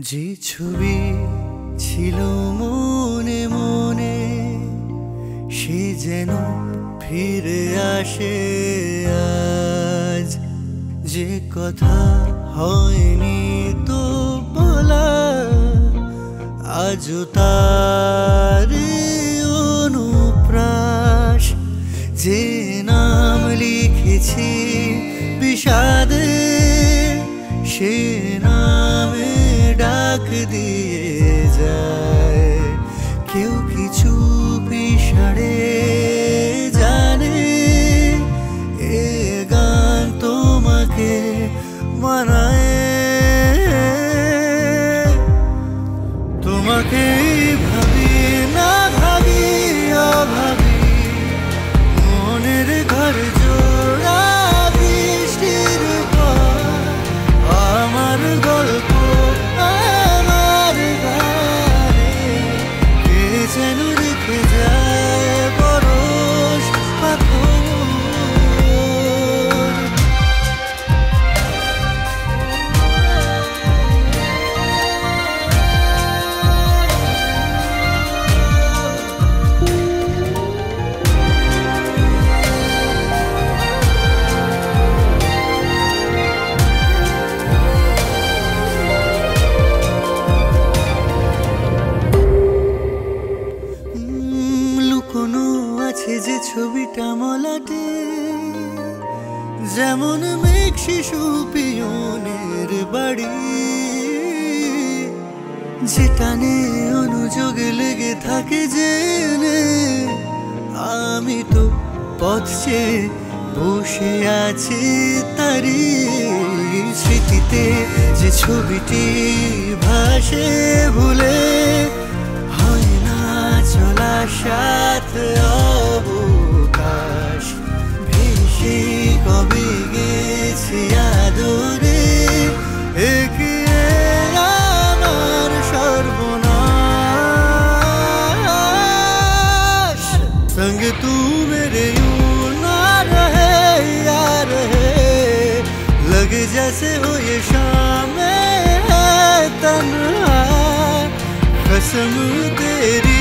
যে ছবি ছিল মনে মনে সে যেন ফিরে আসে আজ। যে কথা হয়নি তো বলা আজও তার অনুপ্রাস। যে নাম লিখেছি বিষাদে সে নামে ডাক দিয়ে যায়। কেউ কিছু পিছাড়ে জানে এ গান তোমাকে মানায়। তোমাকে ভাবি না ভাবি অভাবি মনের ঘর জোড়া বৃষ্টির পর আমার গল্প আমার গানে কে যেন রেখে যায় পরশ পাথর। আছে যে ছবিটা মলাটে যেমন মেঘ শিশু পিয়নের বাড়ি, যে টানে অনুযোগে লেগে থাকে জেনে আমি তো পথ চেয়ে বসে আছি তারি স্মৃতিতে। যে ছবিটি ভাসে ভুলে হয় না চলা সাথ অবকাশ। ভেসে কবে গেছি আদরে একে আমার সর্বনাশ। संग तू मेरे यूं ना रहे यार है लगे जैसे हो ये शाम है तन्हा। कसम तेरी